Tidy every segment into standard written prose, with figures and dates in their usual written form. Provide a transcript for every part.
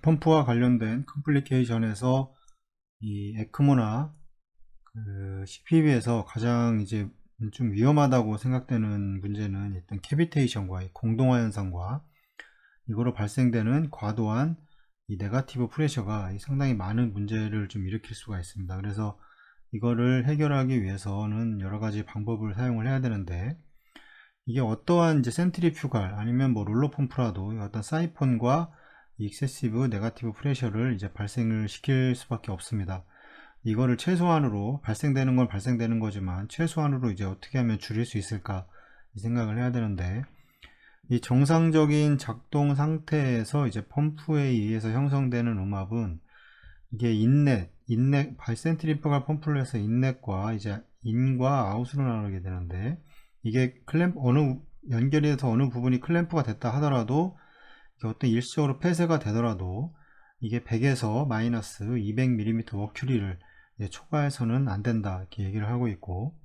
펌프와 관련된 컴플리케이션에서 이 에크모나 CPV에서 가장 이제 좀 위험하다고 생각되는 문제는 일단 캐비테이션과 이 공동화 현상과 이거로 발생되는 과도한 이 네가티브 프레셔가 상당히 많은 문제를 좀 일으킬 수가 있습니다. 그래서 이거를 해결하기 위해서는 여러 가지 방법을 사용을 해야 되는데, 이게 어떠한 이제 센트리퓨갈 아니면 뭐 롤러 펌프라도 어떤 사이폰과 이 익세시브 네가티브 프레셔를 이제 발생을 시킬 수밖에 없습니다. 이거를 최소한으로 발생되는 건 발생되는 거지만 최소한으로 이제 어떻게 하면 줄일 수 있을까 이 생각을 해야 되는데, 이 정상적인 작동 상태에서 이제 펌프에 의해서 형성되는 음압은 이게 센트리퓨갈 펌프를 해서 인넷과 이제 인과 아웃으로 나누게 되는데, 이게 연결이 돼서 어느 부분이 클램프가 됐다 하더라도 어떤 일시적으로 폐쇄가 되더라도 이게 100에서 마이너스 200mm 머큐리를 초과해서는 안 된다 이렇게 얘기를 하고 있고,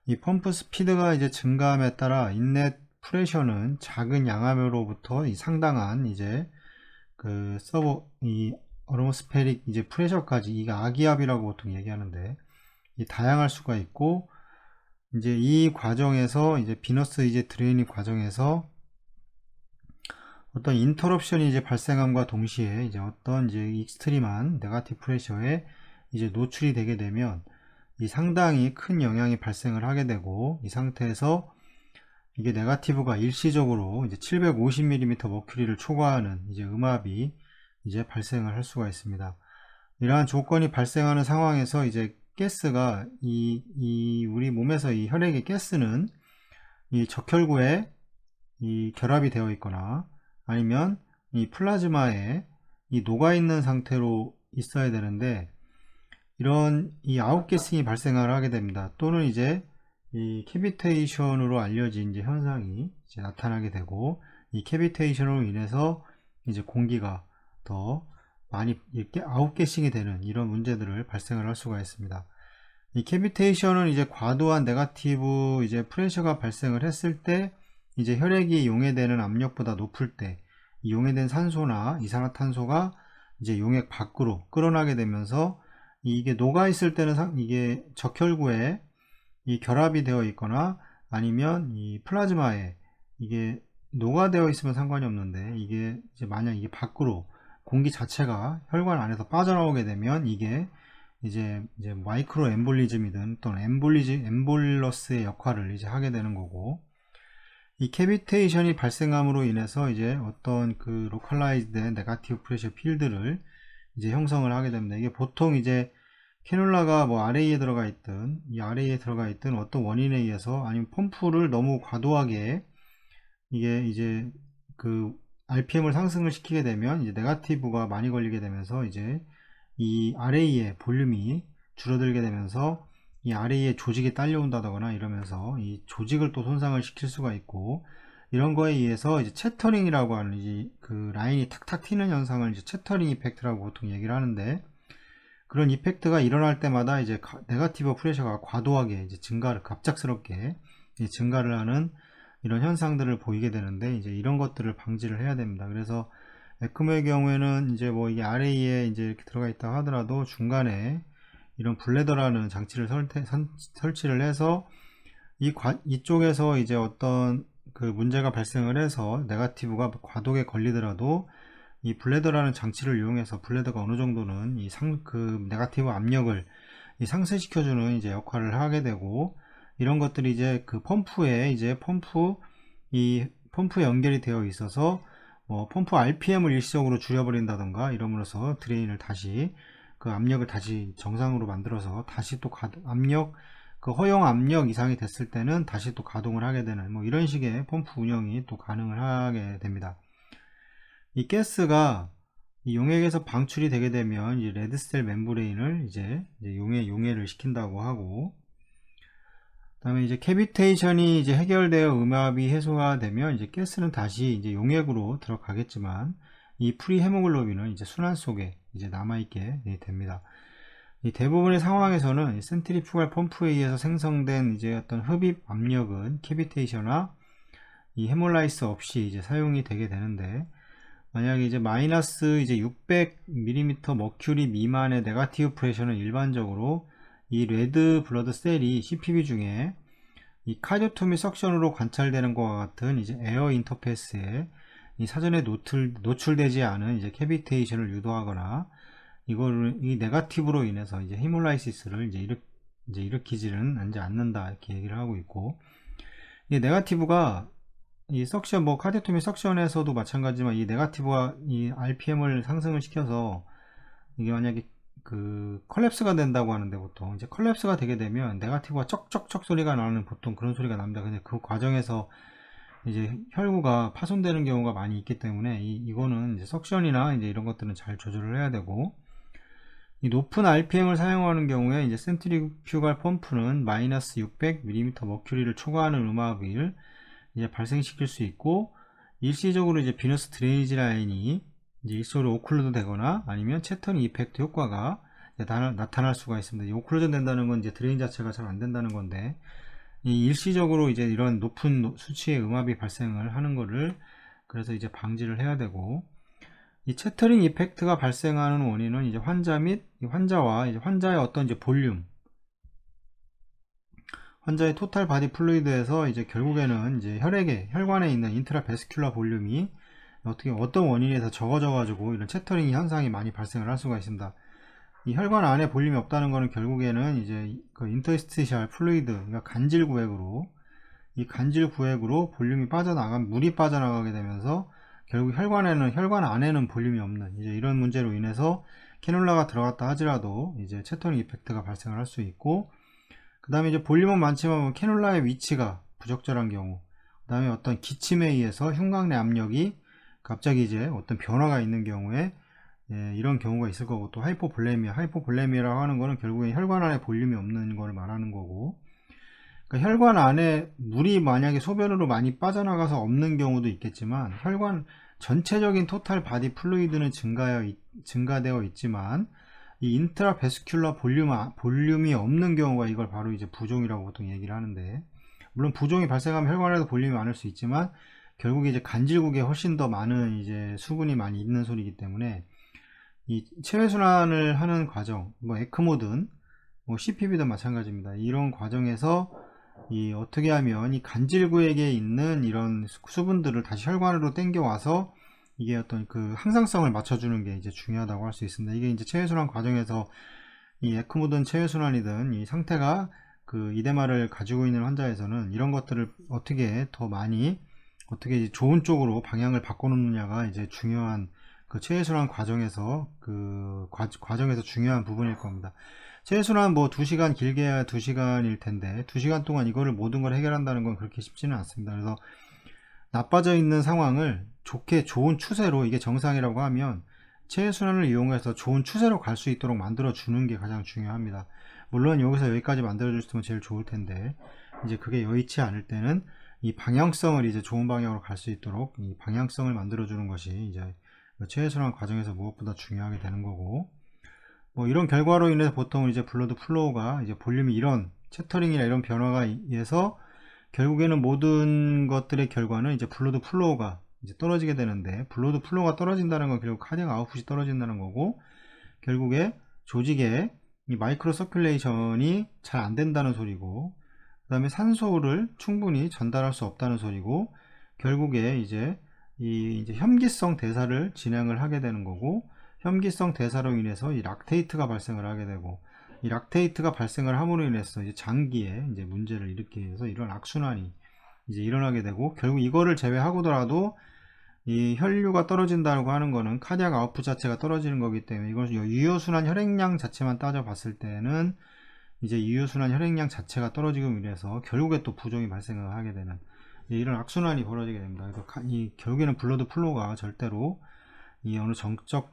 이 펌프 스피드가 이제 증가함에 따라 인넷 프레셔는 작은 양압으로부터 이 상당한 이제 이 어트모스페릭 이제 프레셔까지, 이게 아기압이라고 보통 얘기하는데, 이 다양할 수가 있고, 이제 이 과정에서 이제 비너스 이제 드레이닝 과정에서 어떤 인터럽션이 이제 발생함과 동시에 이제 어떤 이제 익스트림한 네가티브 프레셔에 이제 노출이 되게 되면 이 상당히 큰 영향이 발생을 하게 되고, 이 상태에서 이게 네가티브가 일시적으로 이제 750mm 머큐리를 초과하는 이제 음압이 이제 발생을 할 수가 있습니다. 이러한 조건이 발생하는 상황에서 이제 가스가 우리 몸에서 이 혈액의 가스는 이 적혈구에 이 결합이 되어 있거나 아니면 이 플라즈마에 이 녹아 있는 상태로 있어야 되는데, 이런 이 아웃게싱이 발생을 하게 됩니다. 또는 이제 이 캐비테이션으로 알려진 이제 현상이 이제 나타나게 되고, 이 캐비테이션으로 인해서 이제 공기가 더 많이 이렇게 아웃게싱이 되는 이런 문제들을 발생을 할 수가 있습니다. 이 캐비테이션은 이제 과도한 네가티브 이제 프레셔가 발생을 했을 때 이제 혈액이 용해되는 압력보다 높을 때 이 용해된 산소나 이산화탄소가 이제 용액 밖으로 끌어나게 되면서, 이게 녹아 있을 때는 이게 적혈구에 이 결합이 되어 있거나 아니면 이 플라즈마에 이게 녹아되어 있으면 상관이 없는데, 이게 이제 만약 이게 밖으로 공기 자체가 혈관 안에서 빠져나오게 되면 이게 이제 마이크로 엠볼리즘이든 또는 엠볼러스의 역할을 이제 하게 되는 거고, 이 캐비테이션이 발생함으로 인해서 이제 어떤 로컬라이즈드 네가티브 프레셔 필드를 이제 형성을 하게 됩니다. 이게 보통 이제 캐놀라가 뭐 RA에 들어가 있든 어떤 원인에 의해서 아니면 펌프를 너무 과도하게 이게 이제 RPM을 상승을 시키게 되면 이제 네가티브가 많이 걸리게 되면서 이제 이 RA의 볼륨이 줄어들게 되면서 이 RA의 조직이 딸려온다거나 이러면서 이 조직을 또 손상을 시킬 수가 있고, 이런 거에 의해서 이제 채터링이라고 하는 라인이 탁탁 튀는 현상을 이제 채터링 이펙트라고 보통 얘기를 하는데, 그런 이펙트가 일어날 때마다 이제 네가티브 프레셔가 과도하게 이제 갑작스럽게 증가를 하는 이런 현상들을 보이게 되는데, 이제 이런 것들을 방지를 해야 됩니다. 그래서 에크모의 경우에는 이제 뭐 이게 RA에 이제 이렇게 들어가 있다 하더라도 중간에 이런 블레더라는 장치를 설치를 해서 이쪽에서 이제 어떤 문제가 발생을 해서 네가티브가 과도하게 걸리더라도 이 블레더라는 장치를 이용해서 블레더가 어느 정도는 네가티브 압력을 상쇄시켜주는 이제 역할을 하게 되고, 이런 것들이 이제 펌프에 펌프에 연결이 되어 있어서 뭐 펌프 RPM을 일시적으로 줄여버린다던가 이러므로써 드레인을 다시 압력을 다시 정상으로 만들어서 다시 또 허용 압력 이상이 됐을 때는 다시 또 가동을 하게 되는 뭐 이런 식의 펌프 운영이 또 가능을 하게 됩니다. 이 가스가 이 용액에서 방출이 되게 되면 이 레드셀 멤브레인을 이제 용해를 시킨다고 하고, 그다음에 이제 캐비테이션이 이제 해결되어 음압이 해소가 되면 이제 가스는 다시 이제 용액으로 들어가겠지만, 이 프리 헤모글로빈은 이제 순환 속에 이제 남아있게 됩니다. 이 대부분의 상황에서는 센트리퓨갈 펌프에 의해서 생성된 이제 어떤 흡입 압력은 캐비테이션이나 이 헤몰라이스 없이 이제 사용이 되게 되는데, 만약에 이제 마이너스 이제 600mm 머큐리 미만의 네거티브 프레셔는 일반적으로 이 레드 블러드 셀이 CPB 중에 이 카디오토미 석션으로 관찰되는 것과 같은 이제 에어 인터페이스에 이 사전에 노출되지 않은 이제 캐비테이션을 유도하거나 이거를 이 네거티브로 인해서 이제 히몰라이시스를 이제 일으키지는 이제 않는다 이렇게 얘기를 하고 있고, 이 네거티브가 이 석션 뭐 카디오토미 석션에서도 마찬가지지만 이 네거티브가 이 RPM을 상승을 시켜서 이게 만약에 그 컬랩스가 된다고 하는데, 보통 이제 컬랩스가 되게 되면 네거티브가 쩍쩍쩍 소리가 나는 보통 그런 소리가 납니다. 근데 그 과정에서 이제 혈구가 파손되는 경우가 많이 있기 때문에 이거는 이제 석션이나 이제 이런 것들은 잘 조절을 해야 되고, 이 높은 RPM을 사용하는 경우에 이제 센트리퓨갈 펌프는 마이너스 600mm 머큐리를 초과하는 음압을 이제 발생시킬 수 있고, 일시적으로 이제 비너스 드레이지 라인이 이제 일시적으로 오클루드 되거나 아니면 채터닝 이펙트 효과가 나타날 수가 있습니다. 이 오클루전 된다는 건 이제 드레인 자체가 잘 안 된다는 건데, 이 일시적으로 이제 이런 높은 수치의 음압이 발생을 하는 거를 그래서 이제 방지를 해야 되고, 이 채터링 이펙트가 발생하는 원인은 이제 환자 및 환자와 이제 환자의 어떤 이제 볼륨, 환자의 토탈 바디 플루이드에서 이제 결국에는 이제 혈관에 있는 인트라베스큘라 볼륨이 어떤 원인에서 적어져 가지고 이런 채터링 현상이 많이 발생을 할 수가 있습니다. 이 혈관 안에 볼륨이 없다는 것은 결국에는 이제 그 인터스티셜 플루이드, 그러니까 간질 구획으로, 이 간질 구획으로 볼륨이 물이 빠져나가게 되면서 결국 혈관 안에는 볼륨이 없는 이제 이런 문제로 인해서 캐놀라가 들어갔다 하더라도 이제 채터링 이펙트가 발생을 할 수 있고, 그 다음에 이제 볼륨은 많지만 캐놀라의 위치가 부적절한 경우, 그 다음에 어떤 기침에 의해서 흉곽 내 압력이 갑자기 이제 어떤 변화가 있는 경우에 이런 경우가 있을 거고, 또 하이포볼레미아라고 하는 거는 결국에 혈관 안에 볼륨이 없는 걸 말하는 거고, 그러니까 혈관 안에 물이 만약에 소변으로 많이 빠져나가서 없는 경우도 있겠지만, 혈관 전체적인 토탈 바디 플루이드는 증가되어 있지만 이 인트라베스큘러 볼륨이 없는 경우가 이걸 바로 이제 부종이라고 보통 얘기를 하는데, 물론 부종이 발생하면 혈관에도 볼륨이 많을 수 있지만 결국에 이제 간질국에 훨씬 더 많은 이제 수분이 많이 있는 소리이기 때문에 이 체외순환을 하는 과정, 뭐 에크모든 뭐 CPB도 마찬가지입니다. 이런 과정에서 이 어떻게 하면 이 간질구역에 있는 이런 수분들을 다시 혈관으로 땡겨와서 이게 어떤 그 항상성을 맞춰주는 게 이제 중요하다고 할 수 있습니다. 이게 이제 체외순환 과정에서 이 에크모든 체외순환이든 이 상태가 그 이데마를 가지고 있는 환자에서는 이런 것들을 어떻게 더 많이 어떻게 좋은 쪽으로 방향을 바꿔놓느냐가 이제 중요한 그 체외순환 과정에서 과정에서 중요한 부분일 겁니다. 체외순환 뭐 2시간 길게 해야 2시간일 텐데 2시간 동안 이거를 모든 걸 해결한다는 건 그렇게 쉽지는 않습니다. 그래서 나빠져 있는 상황을 좋은 추세로, 이게 정상이라고 하면 체외순환을 이용해서 좋은 추세로 갈 수 있도록 만들어 주는 게 가장 중요합니다. 물론 여기서 여기까지 만들어 줄 수 있으면 제일 좋을 텐데, 이제 그게 여의치 않을 때는 이 방향성을 이제 좋은 방향으로 갈 수 있도록 이 방향성을 만들어 주는 것이 이제 체외순환 과정에서 무엇보다 중요하게 되는 거고, 뭐 이런 결과로 인해서 보통 이제 블러드 플로우가 이제 볼륨이 이런 채터링이나 이런 변화가 의해서 결국에는 모든 것들의 결과는 이제 블러드 플로우가 이제 떨어지게 되는데, 블러드 플로우가 떨어진다는 건 결국 카디악 아웃풋이 떨어진다는 거고, 결국에 조직에 이 마이크로 서큘레이션이 잘 안 된다는 소리고, 그 다음에 산소를 충분히 전달할 수 없다는 소리고, 결국에 이제 이제 혐기성 대사를 진행을 하게 되는 거고, 혐기성 대사로 인해서 이 락테이트가 발생을 하게 되고, 이 락테이트가 발생을 함으로 인해서 이제 장기에 이제 문제를 일으키게 해서 이런 악순환이 이제 일어나게 되고, 결국 이거를 제외하고더라도 이 혈류가 떨어진다고 하는 거는 카디악 아웃풋 자체가 떨어지는 거기 때문에, 이걸 유효순환 혈액량 자체만 따져봤을 때는 이제 유효순환 혈액량 자체가 떨어지고 인해서 결국에 또 부종이 발생을 하게 되는 이런 악순환이 벌어지게 됩니다. 그래서 결국에는 블러드 플로우가 절대로 이 어느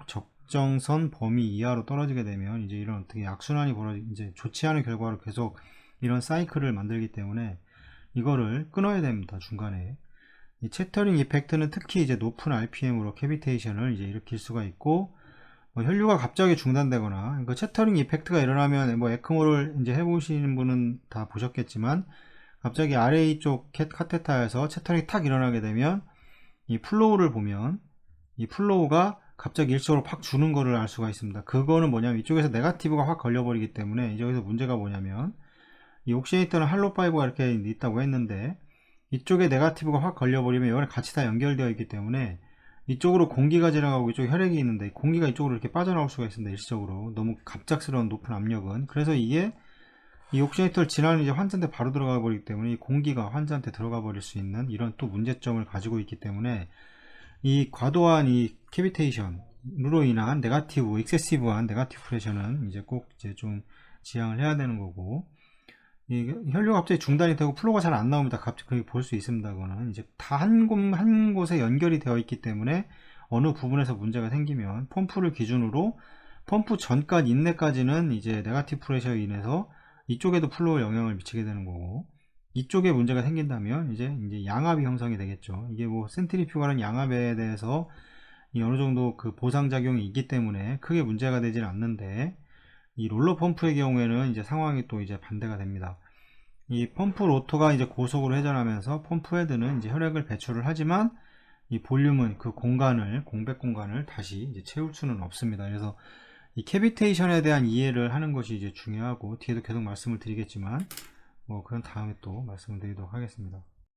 적정선 범위 이하로 떨어지게 되면 이제 이런 어떻게 악순환이 이제 좋지 않은 결과로 계속 이런 사이클을 만들기 때문에 이거를 끊어야 됩니다. 중간에 이 채터링 이펙트는 특히 이제 높은 RPM으로 캐비테이션을 이제 일으킬 수가 있고, 뭐 혈류가 갑자기 중단되거나, 그 채터링 이펙트가 일어나면 뭐 에크모를 이제 해보시는 분은 다 보셨겠지만, 갑자기 RA 쪽 카테터에서 채터링이 탁 일어나게 되면 이 플로우를 보면 이 플로우가 갑자기 일시적으로 팍 주는 거를 알 수가 있습니다. 그거는 뭐냐면 이쪽에서 네거티브가 확 걸려버리기 때문에 이제 여기서 문제가 뭐냐면 이 옥시네이터는 할로 파이브가 이렇게 있다고 했는데 이쪽에 네거티브가 확 걸려버리면 여기 같이 다 연결되어 있기 때문에 이쪽으로 공기가 지나가고 이쪽에 혈액이 있는데 공기가 이쪽으로 이렇게 빠져나올 수가 있습니다. 일시적으로 너무 갑작스러운 높은 압력은. 그래서 이게 이 옥시네이터를 지나는 이제 환자한테 바로 들어가 버리기 때문에 이 공기가 환자한테 들어가 버릴 수 있는 이런 또 문제점을 가지고 있기 때문에 이 과도한 이 캐비테이션으로 인한 네거티브, 익세시브한 네거티브 프레셔는 이제 꼭 이제 좀 지양을 해야 되는 거고, 이 혈류가 갑자기 중단이 되고 플로가 잘 안 나옵니다. 갑자기 볼 수 있습니다. 그거는 이제 다 한 곳에 연결이 되어 있기 때문에 어느 부분에서 문제가 생기면 펌프를 기준으로 펌프 전까지 인내까지는 이제 네거티브 프레셔로 인해서 이쪽에도 플로우에 영향을 미치게 되는 거고, 이쪽에 문제가 생긴다면 이제 양압이 형성이 되겠죠. 이게 뭐 센트리퓨가는 양압에 대해서 어느 정도 그 보상 작용이 있기 때문에 크게 문제가 되지는 않는데, 이 롤러 펌프의 경우에는 이제 상황이 또 이제 반대가 됩니다. 이 펌프 로터가 이제 고속으로 회전하면서 펌프 헤드는 이제 혈액을 배출을 하지만 이 볼륨은 그 공간을, 공백 공간을 다시 이제 채울 수는 없습니다. 그래서 이 캐비테이션에 대한 이해를 하는 것이 이제 중요하고, 뒤에도 계속 말씀을 드리겠지만 뭐 그건 다음에 또 말씀을 드리도록 하겠습니다.